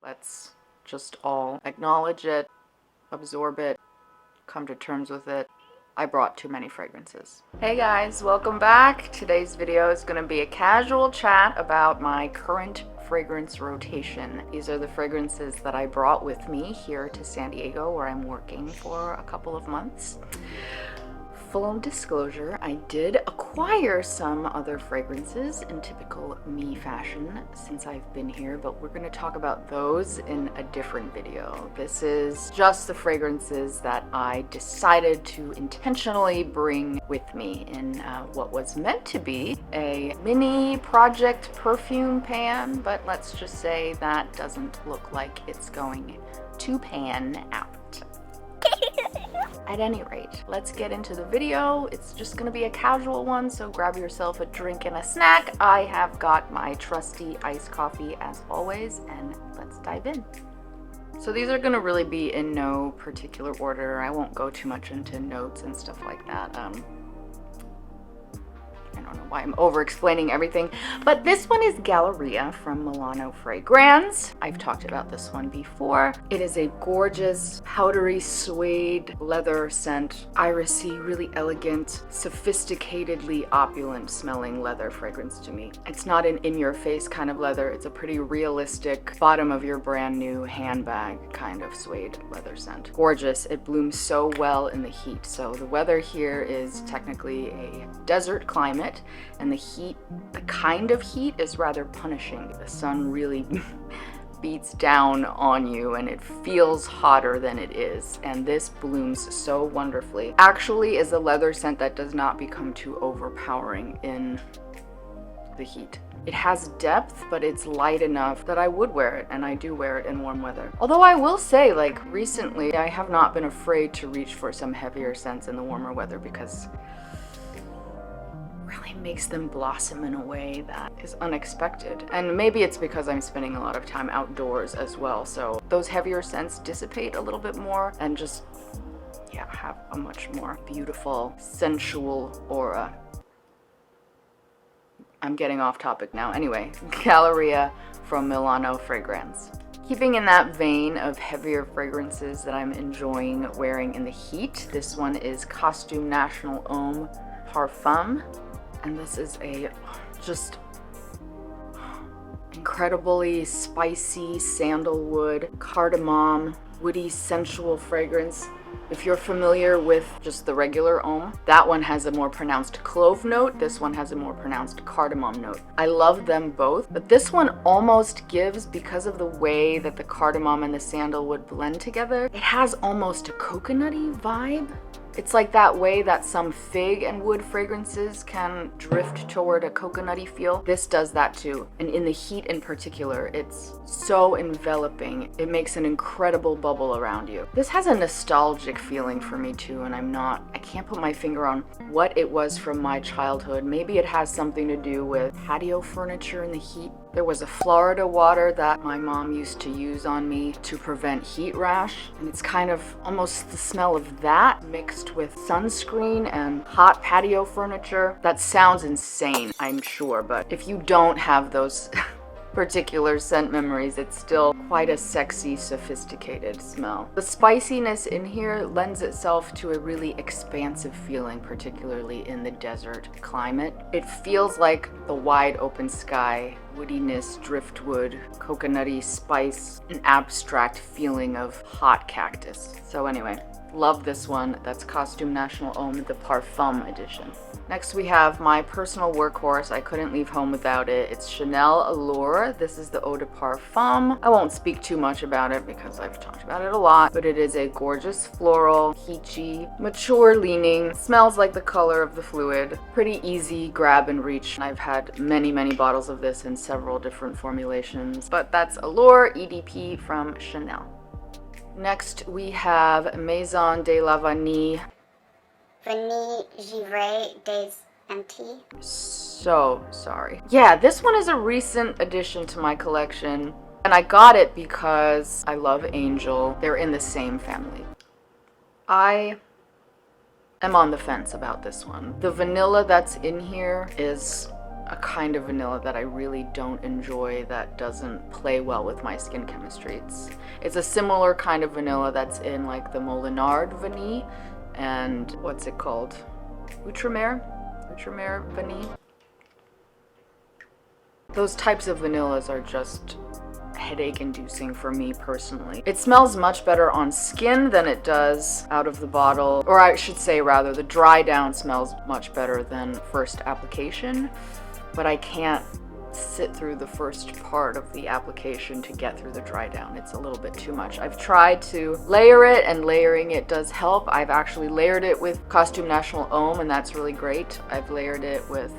Let's just all acknowledge it, absorb it, come to terms with it. I brought too many fragrances. Hey guys, welcome back. Today's video is going to be a casual chat about my current fragrance rotation. These are the fragrances that I brought with me here to San Diego, where I'm working for a couple of months. Full disclosure, I did acquire some other fragrances in typical me fashion since I've been here, but we're going to talk about those in a different video. This is just the fragrances that I decided to intentionally bring with me in what was meant to be a mini project perfume pan, but let's just say that doesn't look like it's going to pan out. At any rate, let's get into the video. It's just gonna be a casual one, so grab yourself a drink and a snack. I have got my trusty iced coffee as always, and let's dive in. So these are gonna really be in no particular order. I won't go too much into notes and stuff like that. I don't know why I'm over-explaining everything, but this one is Galleria from Milano Fragranze. I've talked about this one before. It is a gorgeous, powdery suede leather scent, irisy, really elegant, sophisticatedly opulent smelling leather fragrance to me. It's not an in-your-face kind of leather. It's a pretty realistic, bottom of your brand new handbag kind of suede leather scent. Gorgeous. It blooms so well in the heat. So the weather here is technically a desert climate, and the heat, the kind of heat, is rather punishing. The sun really beats down on you and it feels hotter than it is, and this blooms so wonderfully. Actually is a leather scent that does not become too overpowering in the heat. It has depth, but it's light enough that I would wear it, and I do wear it in warm weather. Although I will say, like, recently I have not been afraid to reach for some heavier scents in the warmer weather because really makes them blossom in a way that is unexpected. And maybe it's because I'm spending a lot of time outdoors as well, so those heavier scents dissipate a little bit more and just, yeah, have a much more beautiful, sensual aura. I'm getting off topic now. Anyway, Galleria from Milano Fragranze. Keeping in that vein of heavier fragrances that I'm enjoying wearing in the heat, this one is Costume National Homme Parfum. And this is a just incredibly spicy sandalwood, cardamom, woody, sensual fragrance. If you're familiar with just the regular Homme, that one has a more pronounced clove note. This one has a more pronounced cardamom note. I love them both, but this one almost gives, because of the way that the cardamom and the sandalwood blend together, it has almost a coconutty vibe. It's like that way that some fig and wood fragrances can drift toward a coconutty feel. This does that too. And in the heat in particular, it's so enveloping. It makes an incredible bubble around you. This has a nostalgic feeling for me too, and I can't put my finger on what it was from my childhood. Maybe it has something to do with patio furniture in the heat. There was a Florida water that my mom used to use on me to prevent heat rash, and it's kind of almost the smell of that mixed with sunscreen and hot patio furniture. That sounds insane, I'm sure, but if you don't have those particular scent memories, it's still quite a sexy, sophisticated smell. The spiciness in here lends itself to a really expansive feeling, particularly in the desert climate. It feels like the wide open sky, woodiness, driftwood, coconutty spice, an abstract feeling of hot cactus. So anyway, love this one. That's Costume National Homme, the Parfum edition. Next we have my personal workhorse. I couldn't leave home without it. It's Chanel Allure. This is the Eau de Parfum. I won't speak too much about it because I've talked about it a lot, but it is a gorgeous floral, peachy, mature leaning, smells like the color of the fluid, pretty easy grab and reach. I've had many bottles of this in several different formulations, but that's Allure EDP from Chanel. Next we have Maison de la Vanille Givrée des Antilles. So sorry. Yeah, this one is a recent addition to my collection, and I got it because I love Angel. They're in the same family. I am on the fence about this one. The vanilla that's in here is a kind of vanilla that I really don't enjoy, that doesn't play well with my skin chemistry. It's a similar kind of vanilla that's in like the Molinard Vanille and what's it called? Outremer Vanille. Those types of vanillas are just headache inducing for me personally. It smells much better on skin than it does out of the bottle, or I should say rather, the dry down smells much better than first application, but I can't sit through the first part of the application to get through the dry down. It's a little bit too much. I've tried to layer it, and layering it does help. I've actually layered it with Costume National Homme, and that's really great. I've layered it with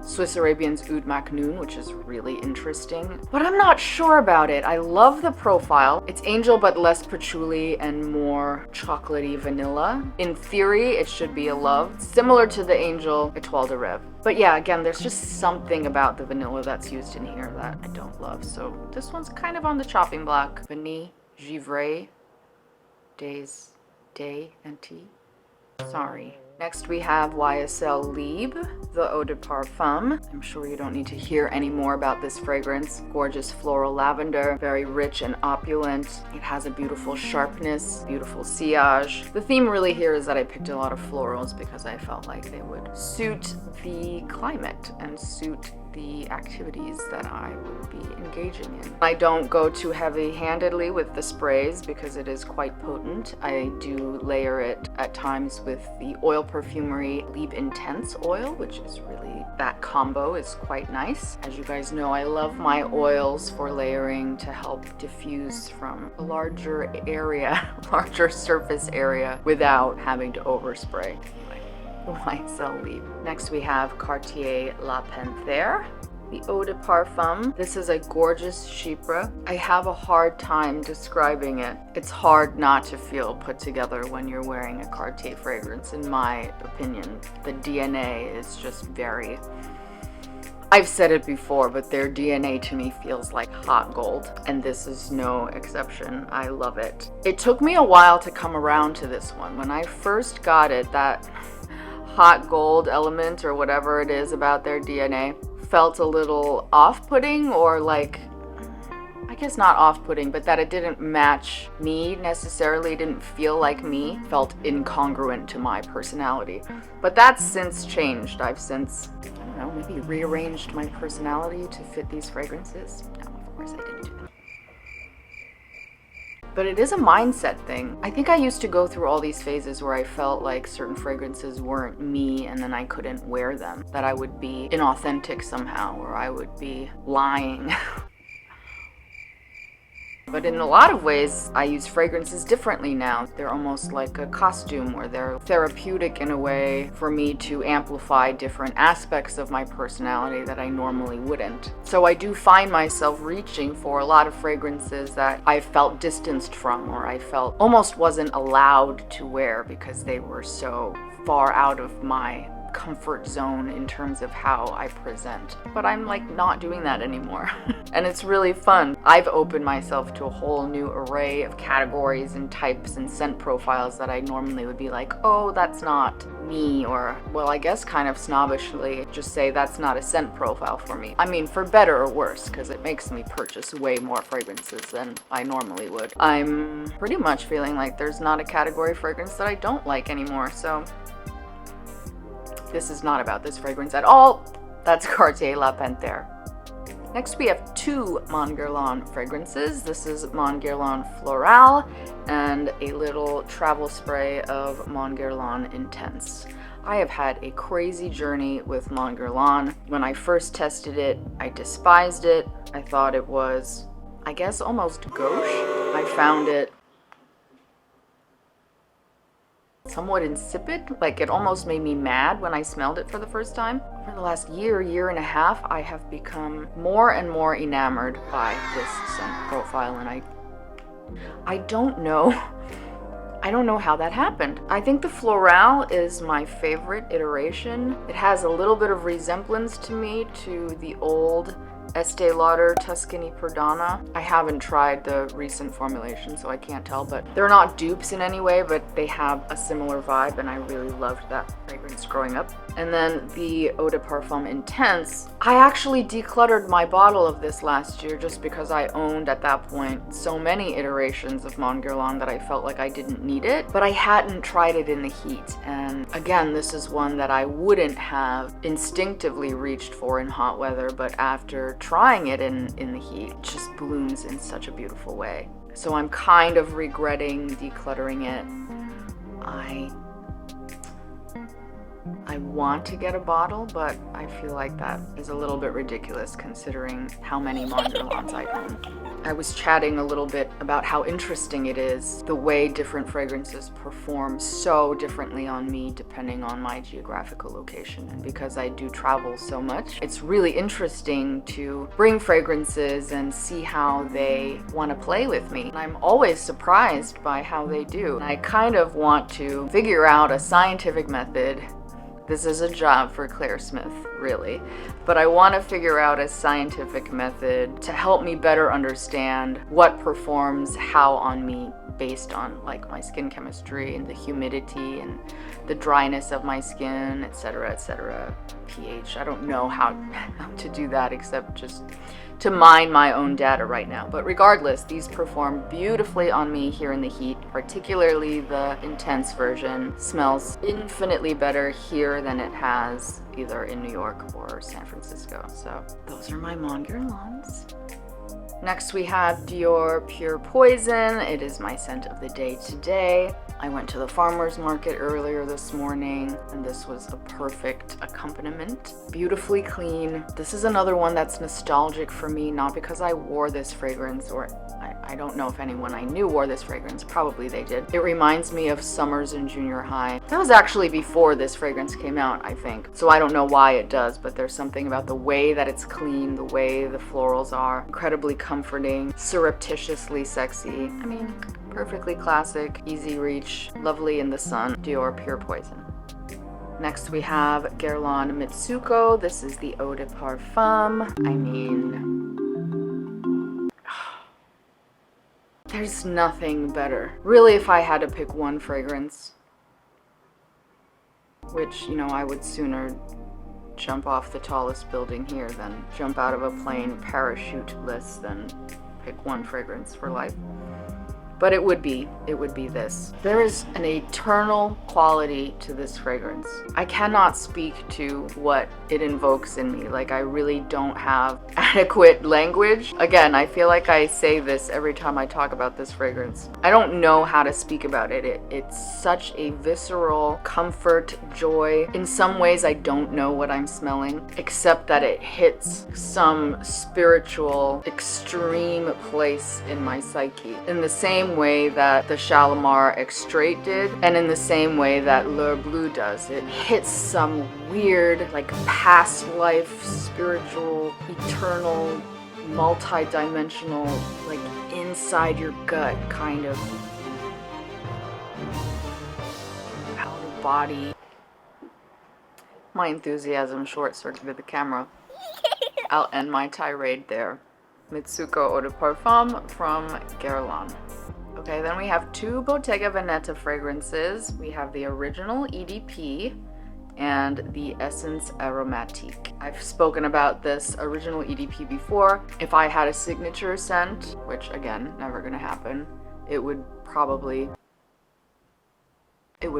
Swiss Arabian's Oud Maknoun, which is really interesting, but I'm not sure about it. I love the profile. It's angel but less patchouli and more chocolatey vanilla. In theory, it should be a love, similar to the Angel Étoile de Rêve. But yeah, again, there's just something about the vanilla that's used in here that I don't love. So this one's kind of on the chopping block. Vanille, Givrée, des Antilles. Sorry. Next we have YSL Libre, the Eau de Parfum. I'm sure you don't need to hear any more about this fragrance. Gorgeous floral lavender, very rich and opulent. It has a beautiful sharpness, beautiful sillage. The theme really here is that I picked a lot of florals because I felt like they would suit the climate and suit the activities that I would be engaging in. I don't go too heavy-handedly with the sprays because it is quite potent. I do layer it at times with the Oil Perfumery Libre Intense oil, which is really, that combo is quite nice. As you guys know, I love my oils for layering to help diffuse from a larger area, larger surface area without having to overspray. YSL Libre. Next we have Cartier La Panthere, the Eau de Parfum. This is a gorgeous chypre. I have a hard time describing it. It's hard not to feel put together when you're wearing a Cartier fragrance, in my opinion. The DNA is just very... I've said it before, but their DNA to me feels like hot gold, and this is no exception. I love it. It took me a while to come around to this one. When I first got it, that hot gold element or whatever it is about their DNA felt a little off-putting, or like, I guess not off-putting, but that it didn't match me necessarily, it didn't feel like me, felt incongruent to my personality. But that's since changed. I've since, I don't know, maybe rearranged my personality to fit these fragrances. No, of course I didn't do that. But it is a mindset thing. I think I used to go through all these phases where I felt like certain fragrances weren't me and then I couldn't wear them, that I would be inauthentic somehow, or I would be lying. But in a lot of ways, I use fragrances differently now. They're almost like a costume, or they're therapeutic in a way for me to amplify different aspects of my personality that I normally wouldn't. So I do find myself reaching for a lot of fragrances that I felt distanced from, or I felt almost wasn't allowed to wear because they were so far out of my comfort zone in terms of how I present. But I'm like not doing that anymore. And it's really fun. I've opened myself to a whole new array of categories and types and scent profiles that I normally would be like, oh, that's not me, or, well, I guess kind of snobbishly just say that's not a scent profile for me. I mean, for better or worse, because it makes me purchase way more fragrances than I normally would. I'm pretty much feeling like there's not a category fragrance that I don't like anymore, so this is not about this fragrance at all. That's Cartier La Panthere. Next we have two Mon Guerlain fragrances. This is Mon Guerlain Florale and a little travel spray of Mon Guerlain Intense. I have had a crazy journey with Mon Guerlain. When I first tested it, I despised it. I thought it was, I guess, almost gauche. I found it somewhat insipid, like it almost made me mad when I smelled it for the first time. Over the last year and a half, I have become more and more enamored by this scent profile, and I don't know how that happened. I think the Florale is my favorite iteration. It has a little bit of resemblance to me to the old Estee Lauder Tuscany Perdana. I haven't tried the recent formulation, so I can't tell, but they're not dupes in any way, but they have a similar vibe, and I really loved that fragrance growing up. And then the Eau de Parfum Intense. I actually decluttered my bottle of this last year just because I owned at that point so many iterations of Mon Guerlain that I felt like I didn't need it, but I hadn't tried it in the heat. And again, this is one that I wouldn't have instinctively reached for in hot weather, but after trying it in the heat, it just blooms in such a beautiful way. So I'm kind of regretting decluttering it. I want to get a bottle, but I feel like that is a little bit ridiculous considering how many Mon Guerlains I own. I was chatting a little bit about how interesting it is, the way different fragrances perform so differently on me depending on my geographical location. And because I do travel so much, it's really interesting to bring fragrances and see how they want to play with me. And I'm always surprised by how they do. And I kind of want to figure out a scientific method. This is a job for Claire Smith, really. But I want to figure out a scientific method to help me better understand what performs how on me based on like my skin chemistry and the humidity and the dryness of my skin, etc., etc. pH. I don't know how to do that except just to mine my own data right now. But regardless, these perform beautifully on me here in the heat, particularly the intense version. Smells infinitely better here than it has either in New York or San Francisco. So those are my Mon Guerlains. Next we have Dior Pure Poison. It is my scent of the day today. I went to the farmer's market earlier this morning, and this was a perfect accompaniment. Beautifully clean. This is another one that's nostalgic for me, not because I wore this fragrance, or I don't know if anyone I knew wore this fragrance. Probably they did. It reminds me of summers in junior high. That was actually before this fragrance came out, I think. So I don't know why it does, but there's something about the way that it's clean, the way the florals are incredibly comforting, surreptitiously sexy. I mean, perfectly classic, easy reach, lovely in the sun. Dior Pure Poison. Next we have Guerlain Mitsouko. This is the Eau de Parfum. I mean, there's nothing better. Really, if I had to pick one fragrance, which, you know, I would sooner jump off the tallest building here than jump out of a plane parachuteless than pick one fragrance for life. But it would be this. There is an eternal quality to this fragrance. I cannot speak to what it invokes in me. Like, I really don't have adequate language. Again, I feel like I say this every time I talk about this fragrance. I don't know how to speak about it. It's such a visceral comfort, joy. In some ways, I don't know what I'm smelling, except that it hits some spiritual, extreme place in my psyche. In the same way that the Shalimar Extrait did, and in the same way that L'Heure Bleue does. It hits some weird, like, past life, spiritual, eternal, multi-dimensional, like, inside your gut kind of out of body. My enthusiasm short-circuited the camera. I'll end my tirade there. Mitsouko Eau de Parfum from Guerlain. Okay, then we have two Bottega Veneta fragrances. We have the original EDP and the Essence Aromatique. I've spoken about this original EDP before. If I had a signature scent, which again, never gonna happen, it would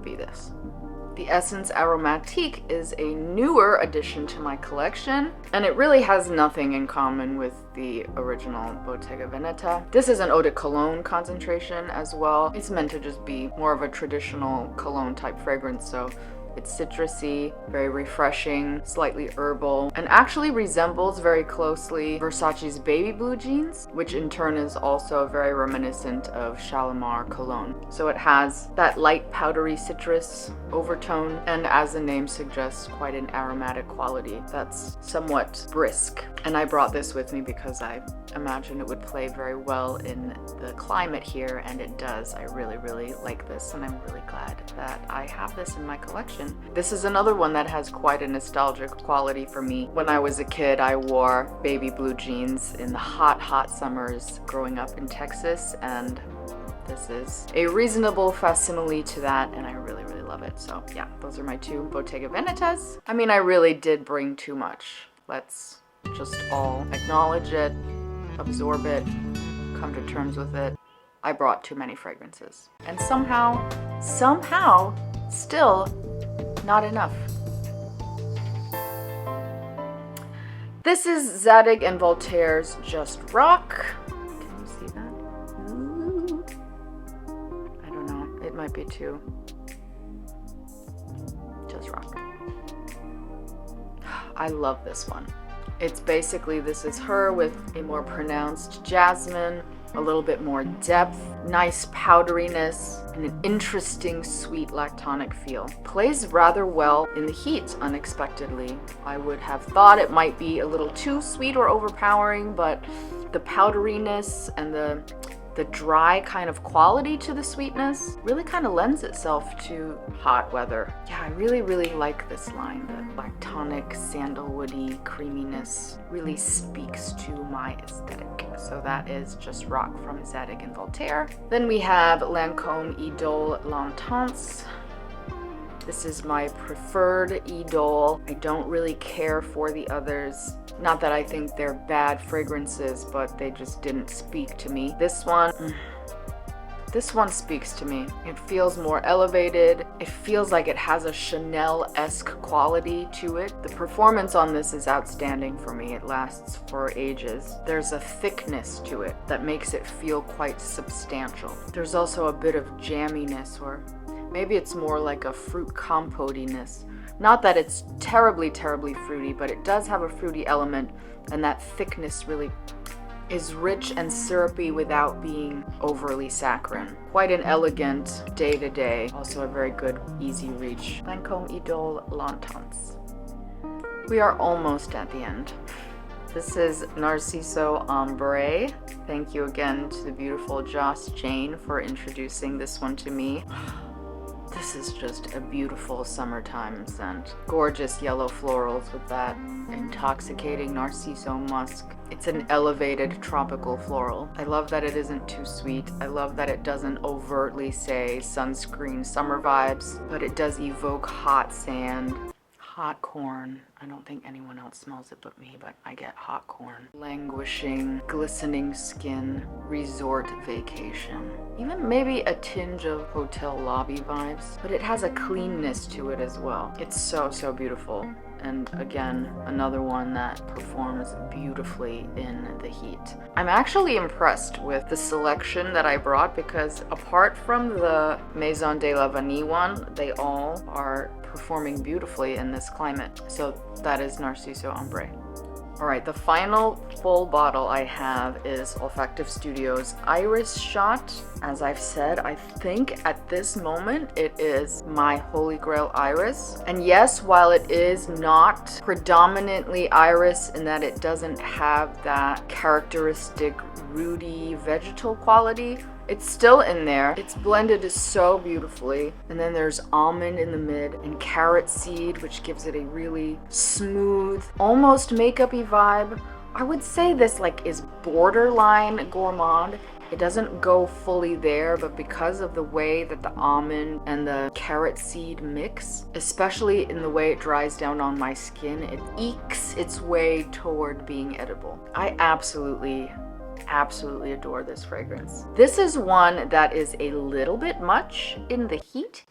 be this. The Essence Aromatique is a newer addition to my collection, and it really has nothing in common with the original Bottega Veneta. This is an eau de cologne concentration as well. It's meant to just be more of a traditional cologne type fragrance, so it's citrusy, very refreshing, slightly herbal, and actually resembles very closely Versace's baby blue jeans, which in turn is also very reminiscent of Shalimar cologne. So it has that light powdery citrus overtone, and as the name suggests, quite an aromatic quality that's somewhat brisk. And I brought this with me because I imagine it would play very well in the climate here, and it does. I really, really like this, and I'm really glad that I have this in my collection. collection. This is another one that has quite a nostalgic quality for me. When I was a kid, I wore baby blue jeans in the hot summers growing up in Texas, and this is a reasonable facsimile to that, and I really love it. So yeah, those are my two Bottega Venetas. I mean, I really did bring too much. Let's just all acknowledge it, absorb it, come to terms with it. I brought too many fragrances. And somehow, still not enough. This is Zadig and Voltaire's Just Rock. Can you see that? Ooh. I don't know, it might be too. Just Rock. I love this one. It's basically, this is her with a more pronounced jasmine, a little bit more depth, nice powderiness, and an interesting sweet lactonic feel. Plays rather well in the heat, unexpectedly. I would have thought it might be a little too sweet or overpowering, but the powderiness and the dry kind of quality to the sweetness really kind of lends itself to hot weather. Yeah, I really like this line. The lactonic, sandalwoody creaminess really speaks to my aesthetic. So that is Just Rock from Zadig and Voltaire. Then we have Lancome Idole Intense. This is my preferred Idole. I don't really care for the others. Not that I think they're bad fragrances, but they just didn't speak to me. This one speaks to me. It feels more elevated. It feels like it has a Chanel-esque quality to it. The performance on this is outstanding for me. It lasts for ages. There's a thickness to it that makes it feel quite substantial. There's also a bit of jamminess, or maybe it's more like a fruit compotiness. Not that it's terribly fruity, but it does have a fruity element, and that thickness really is rich and syrupy without being overly saccharine. Quite an elegant day-to-day, also a very good easy reach. Lancome Idole Intense. We are almost at the end. This is Narciso Ambree. Thank you again to the beautiful Joss Jane for introducing this one to me. This is just a beautiful summertime scent. Gorgeous yellow florals with that intoxicating Narciso musk. It's an elevated tropical floral. I love that it isn't too sweet. I love that it doesn't overtly say sunscreen summer vibes, but it does evoke hot sand, hot corn. I don't think anyone else smells it but me, but I get hot corn. Languishing, glistening skin, resort vacation. Even maybe a tinge of hotel lobby vibes, but it has a cleanness to it as well. It's so beautiful. And again, another one that performs beautifully in the heat. I'm actually impressed with the selection that I brought, because apart from the Maison de la Vanille one, they all are performing beautifully in this climate. So that is Narciso Ambree. Alright, the final full bottle I have is Olfactive Studios Iris Shot. As I've said, I think at this moment it is my holy grail iris. And yes, while it is not predominantly iris in that it doesn't have that characteristic rooty vegetal quality, it's still in there. It's blended so beautifully. And then there's almond in the mid and carrot seed, which gives it a really smooth, almost makeup-y vibe. I would say this is borderline gourmand. It doesn't go fully there, but because of the way that the almond and the carrot seed mix, especially in the way it dries down on my skin, it ekes its way toward being edible. I absolutely adore this fragrance. This is one that is a little bit much in the heat.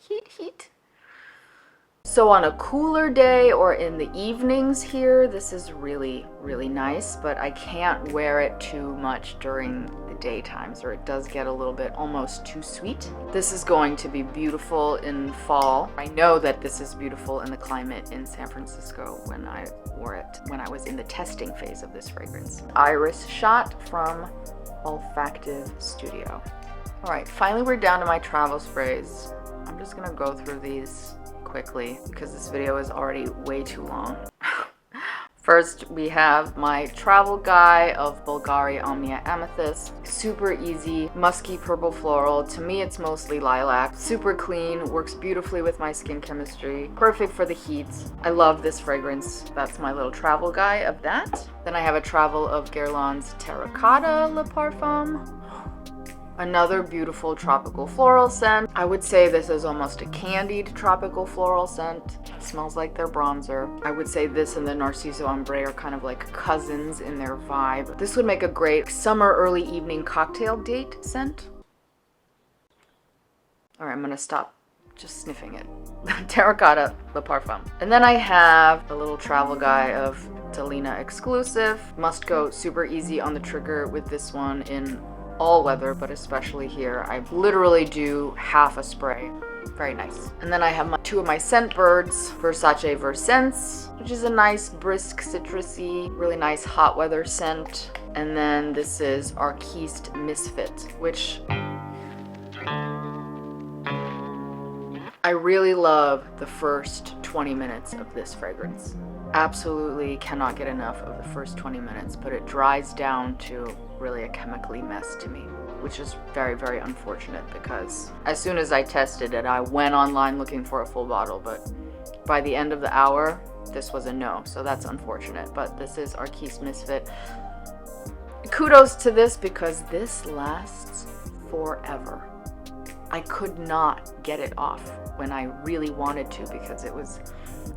So on a cooler day or in the evenings here, this is really nice, but I can't wear it too much during the daytimes, or it does get a little bit almost too sweet. This is going to be beautiful in fall. I know that this is beautiful in the climate in San Francisco when I wore it, when I was in the testing phase of this fragrance. Iris Shot from Olfactive Studio. All right, finally we're down to my travel sprays. I'm just gonna go through these quickly because this video is already way too long. First, we have my travel guy of Bvlgari Omnia Amethyst. Super easy, musky purple floral. To me, it's mostly lilac. Super clean, works beautifully with my skin chemistry. Perfect for the heats. I love this fragrance. That's my little travel guy of that. Then I have a travel of Guerlain's Terracotta Le Parfum. Another beautiful tropical floral scent. I would say this is almost a candied tropical floral scent. It smells like their bronzer. I would say this and the Narciso Ambree are kind of like cousins in their vibe. This would make a great summer early evening cocktail date scent. All right, I'm gonna stop just sniffing it. Terracotta Le Parfum. And then I have a little travel guy of Delina exclusive. Must go super easy on the trigger with this one in all weather, but especially here. I literally do half a spray. Very nice. And then I have two of my scent birds, Versace Versense, which is a nice brisk citrusy, really nice hot weather scent. And then this is Arquiste Misfit, which I really love the first 20 minutes of this fragrance. Absolutely cannot get enough of the first 20 minutes, but it dries down to really a chemically mess to me, which is very, very unfortunate because as soon as I tested it, I went online looking for a full bottle, but by the end of the hour, this was a no, so that's unfortunate. But this is Arquiste Misfit. Kudos to this because this lasts forever. I could not get it off when I really wanted to because it was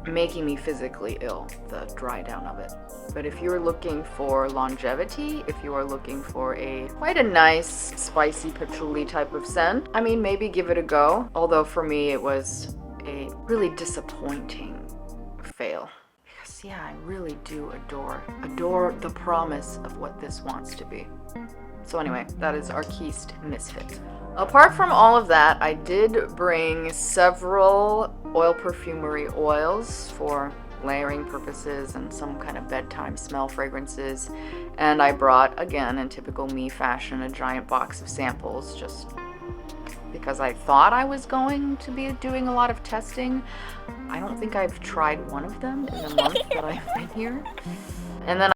making me physically ill, the dry down of it. But if you're looking for longevity, if you are looking for quite a nice spicy patchouli type of scent, I mean, maybe give it a go. Although for me it was a really disappointing fail. Because yeah, I really do adore the promise of what this wants to be. So anyway, that is Arquiste Misfit. Apart from all of that, I did bring several oil perfumery oils for layering purposes and some kind of bedtime smell fragrances. And I brought, again, in typical me fashion, a giant box of samples just because I thought I was going to be doing a lot of testing. I don't think I've tried one of them in the month that I've been here. And then